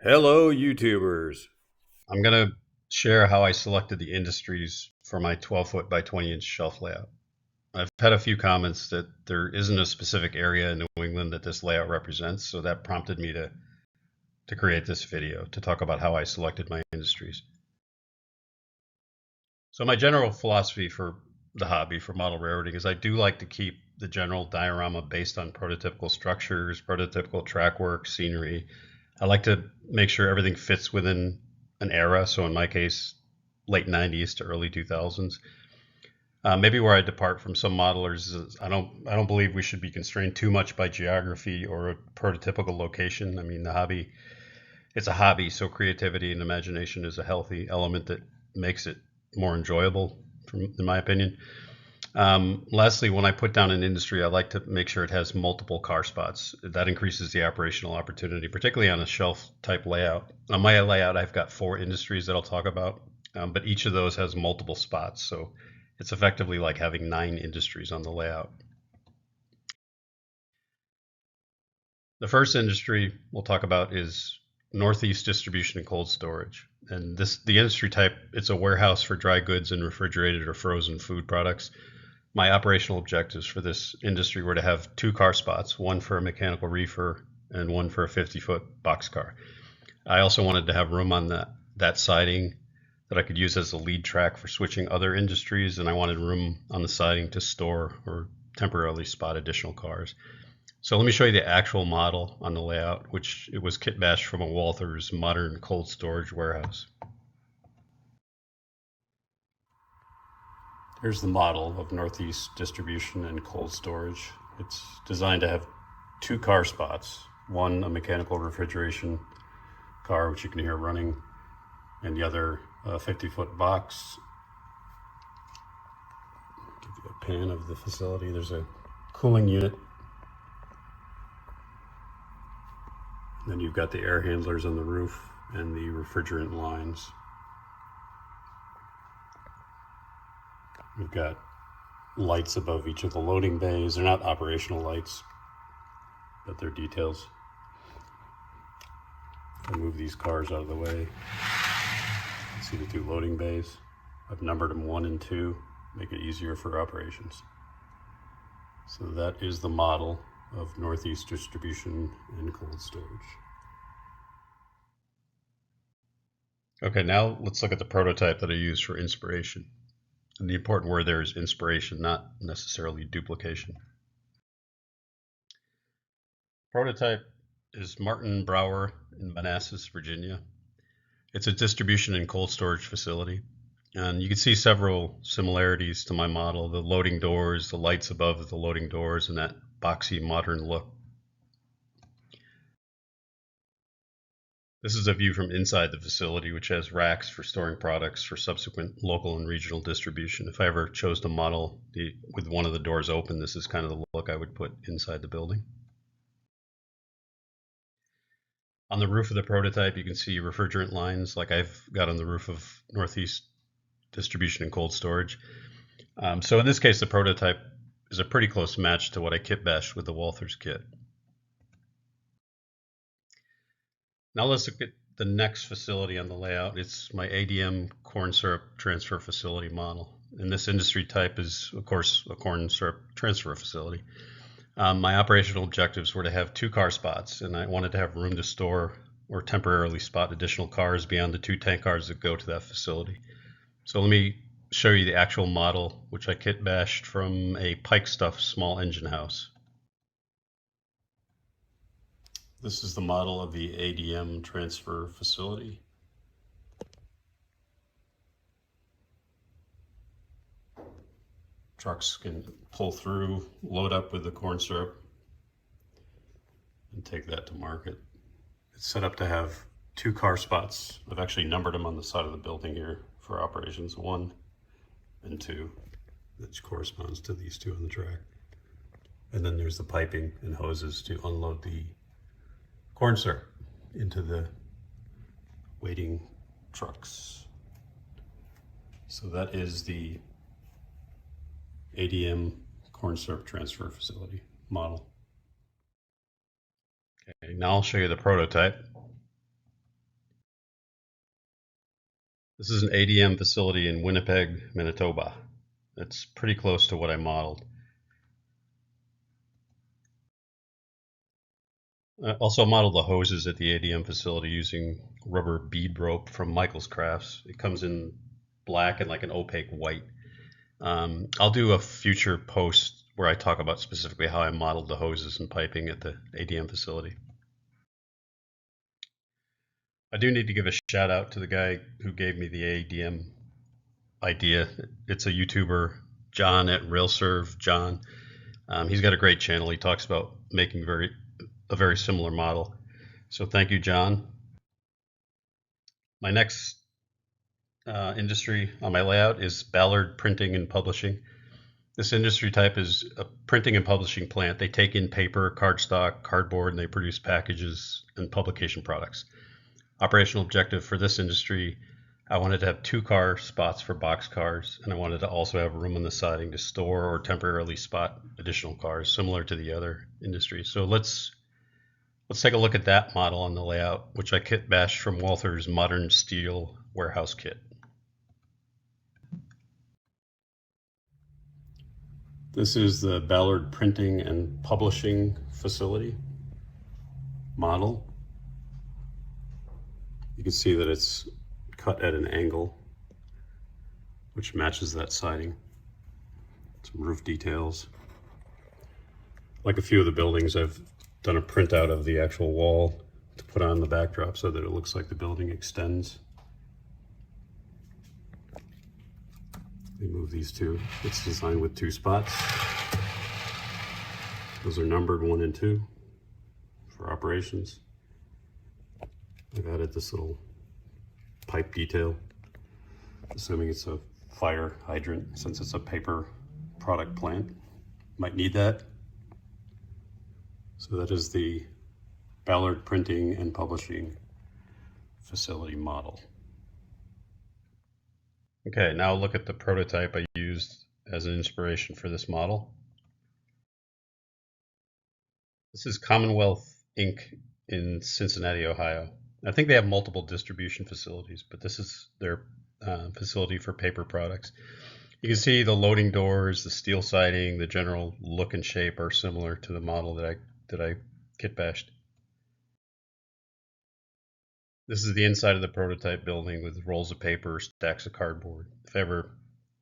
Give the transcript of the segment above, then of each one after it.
Hello, YouTubers. I'm going to share how I selected the industries for my 12 foot by 20 inch shelf layout. I've had a few comments that there isn't a specific area in New England that this layout represents, so that prompted me to create this video to talk about how I selected my industries. So my general philosophy for the hobby for model railroading is I do like to keep the general diorama based on prototypical structures, prototypical track work, scenery. I like to make sure everything fits within an era. So in my case, late 90s to early 2000s. Maybe where I depart from some modelers is I don't believe we should be constrained too much by geography or a prototypical location. I mean, it's a hobby, so creativity and imagination is a healthy element that makes it more enjoyable, in my opinion. Lastly, when I put down an industry, I like to make sure it has multiple car spots. That increases the operational opportunity, particularly on a shelf type layout. On my layout, I've got 4 industries that I'll talk about, but each of those has multiple spots. So it's effectively like having 9 industries on the layout. The first industry we'll talk about is Northeast distribution and cold storage. And the industry type, it's a warehouse for dry goods and refrigerated or frozen food products. My operational objectives for this industry were to have 2 car spots, one for a mechanical reefer and one for a 50-foot boxcar. I also wanted to have room on that siding that I could use as a lead track for switching other industries, and I wanted room on the siding to store or temporarily spot additional cars. So let me show you the actual model on the layout, which it was kit bashed from a Walthers modern cold storage warehouse. Here's the model of Northeast distribution and cold storage. It's designed to have 2 car spots, one a mechanical refrigeration car, which you can hear running, and the other a 50-foot box. Give you a pan of the facility. There's a cooling unit. Then you've got the air handlers on the roof and the refrigerant lines. We've got lights above each of the loading bays. They're not operational lights, but they're details. I'll move these cars out of the way. See the 2 loading bays. I've numbered them 1 and 2, make it easier for operations. So that is the model of Northeast distribution and cold storage. Okay, now let's look at the prototype that I used for inspiration. And the important word there is inspiration, not necessarily duplication. Prototype is Martin Brower in Manassas, Virginia. It's a distribution and cold storage facility. And you can see several similarities to my model: the loading doors, the lights above the loading doors, and that boxy modern look. This is a view from inside the facility, which has racks for storing products for subsequent local and regional distribution. If I ever chose to model with one of the doors open, this is kind of the look I would put inside the building. On the roof of the prototype, you can see refrigerant lines like I've got on the roof of Northeast distribution and cold storage. So in this case, the prototype is a pretty close match to what I kit bashed with the Walthers kit. Now let's look at the next facility on the layout. It's my ADM corn syrup transfer facility model. And this industry type is, of course, a corn syrup transfer facility. My operational objectives were to have 2 car spots, and I wanted to have room to store or temporarily spot additional cars beyond the 2 tank cars that go to that facility. So let me show you the actual model, which I kit bashed from a Pike Stuff small engine house. This is the model of the ADM transfer facility. Trucks can pull through, load up with the corn syrup, and take that to market. It's set up to have 2 car spots. I've actually numbered them on the side of the building here for operations, 1 and 2, which corresponds to these 2 on the track. And then there's the piping and hoses to unload the corn syrup into the waiting trucks. So that is the ADM corn syrup transfer facility model. Okay, now I'll show you the prototype. This is an ADM facility in Winnipeg, Manitoba. It's pretty close to what I modeled. I also modeled the hoses at the ADM facility using rubber bead rope from Michael's Crafts. It comes in black and like an opaque white. I'll do a future post where I talk about specifically how I modeled the hoses and piping at the ADM facility. I do need to give a shout out to the guy who gave me the ADM idea. It's a YouTuber, John at RailServe John. He's got a great channel. He talks about making a very similar model. So thank you, John. My next industry on my layout is Ballard Printing and Publishing. This industry type is a printing and publishing plant. They take in paper, cardstock, cardboard, and they produce packages and publication products. Operational objective for this industry, I wanted to have 2 car spots for box cars, and I wanted to also have room on the siding to store or temporarily spot additional cars, similar to the other industries. So let's take a look at that model on the layout, which I kit bashed from Walther's Modern Steel Warehouse Kit. This is the Ballard Printing and Publishing Facility model. You can see that it's cut at an angle, which matches that siding. Some roof details. Like a few of the buildings, I've done a printout of the actual wall to put on the backdrop so that it looks like the building extends. They move these two. It's designed with 2 spots. Those are numbered 1 and 2 for operations. I've added this little pipe detail, assuming it's a fire hydrant since it's a paper product plant. Might need that. So that is the Ballard Printing and Publishing Facility model. Okay, now look at the prototype I used as an inspiration for this model. This is Commonwealth Inc. in Cincinnati, Ohio. I think they have multiple distribution facilities, but this is their facility for paper products. You can see the loading doors, the steel siding, the general look and shape are similar to the model that I kit bashed. This is the inside of the prototype building with rolls of paper, stacks of cardboard. If I ever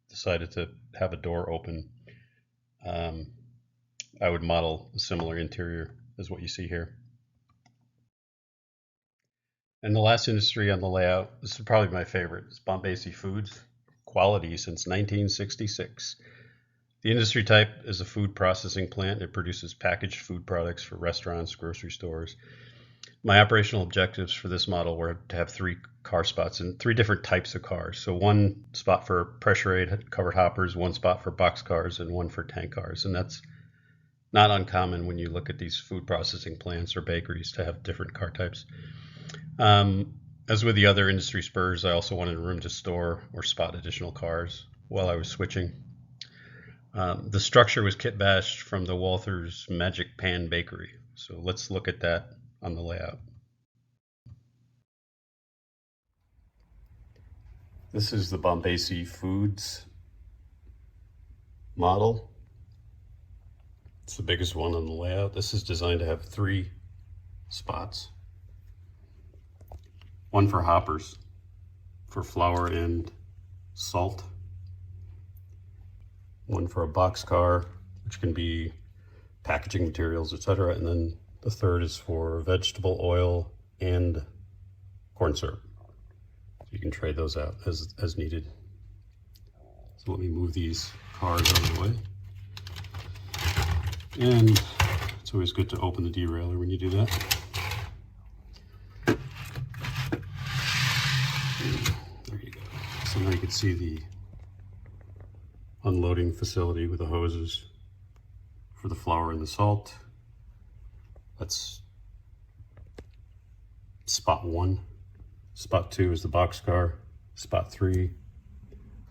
decided to have a door open, I would model a similar interior as what you see here. And the last industry on the layout, this is probably my favorite, it's Bombay Foods, quality since 1966. The industry type is a food processing plant. It produces packaged food products for restaurants, grocery stores. My operational objectives for this model were to have 3 car spots and 3 different types of cars. So 1 spot for pressure-aid covered hoppers, 1 spot for box cars, and 1 for tank cars. And that's not uncommon when you look at these food processing plants or bakeries to have different car types. As with the other industry spurs, I also wanted room to store or spot additional cars while I was switching. The structure was kit bashed from the Walther's Magic Pan Bakery. So let's look at that on the layout. This is the Bombay Foods model. It's the biggest one on the layout. This is designed to have 3 spots. 1 for hoppers, for flour and salt. 1 for a box car, which can be packaging materials, etc. And then the 3rd is for vegetable oil and corn syrup. So you can trade those out as needed. So let me move these cars out of the way. And it's always good to open the derailleur when you do that. There you go. So now you can see the unloading facility with the hoses for the flour and the salt. That's spot 1. Spot 2 is the box car. Spot 3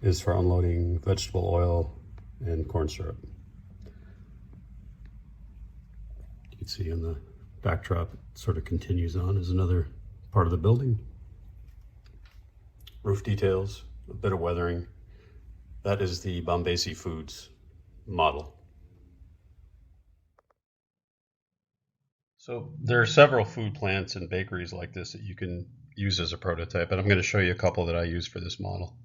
is for unloading vegetable oil and corn syrup. You can see on the backdrop, it sort of continues on as another part of the building. roof details, a bit of weathering. That is the Bombay Foods model. So there are several food plants and bakeries like this that you can use as a prototype, and I'm going to show you a couple that I use for this model.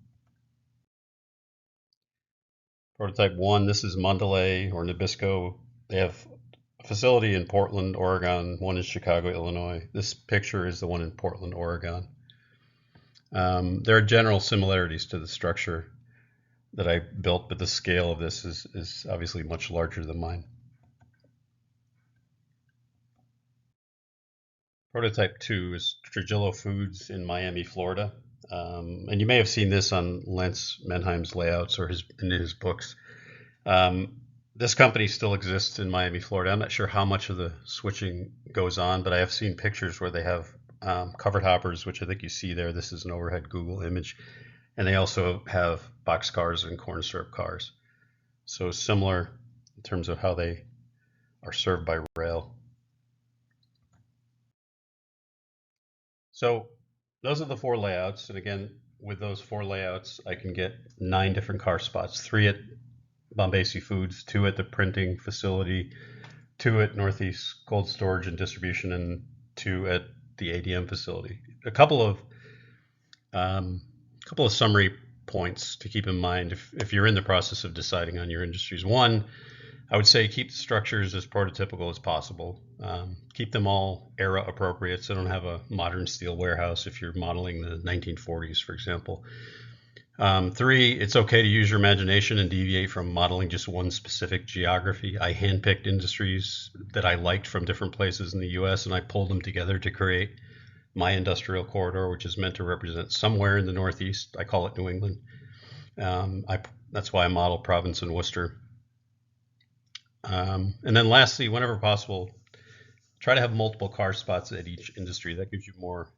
Prototype 1, this is Mondelez or Nabisco. They have a facility in Portland, Oregon, one in Chicago, Illinois. This picture is the one in Portland, Oregon. There are general similarities to the structure that I built, but the scale of this is obviously much larger than mine. Prototype 2 is Trujillo Foods in Miami, Florida. And you may have seen this on Lance Menheim's layouts or in his books. This company still exists in Miami, Florida. I'm not sure how much of the switching goes on, but I have seen pictures where they have covered hoppers, which I think you see there. This is an overhead Google image. And they also have boxcars and corn syrup cars. So similar in terms of how they are served by rail. So those are the 4 layouts. And again, with those 4 layouts, I can get 9 different car spots, 3 at Bombay Foods, 2 at the printing facility, 2 at Northeast Cold Storage and Distribution, and 2 at the ADM facility. A couple of summary points to keep in mind if you're in the process of deciding on your industries. One, I would say keep the structures as prototypical as possible. Keep them all era appropriate, so don't have a modern steel warehouse if you're modeling the 1940s, for example. 3, it's okay to use your imagination and deviate from modeling just one specific geography. I handpicked industries that I liked from different places in the US, and I pulled them together to create my industrial corridor, which is meant to represent somewhere in the Northeast. I call it New England. That's why I model Providence and Worcester. And then lastly, whenever possible, try to have multiple car spots at each industry. That gives you more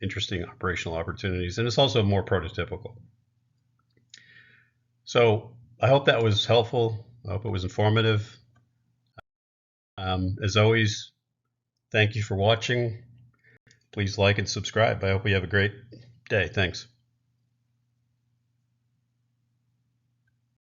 interesting operational opportunities, and it's also more prototypical. So I hope that was helpful. I hope it was informative. As always, thank you for watching. Please like and subscribe. I hope you have a great day. Thanks.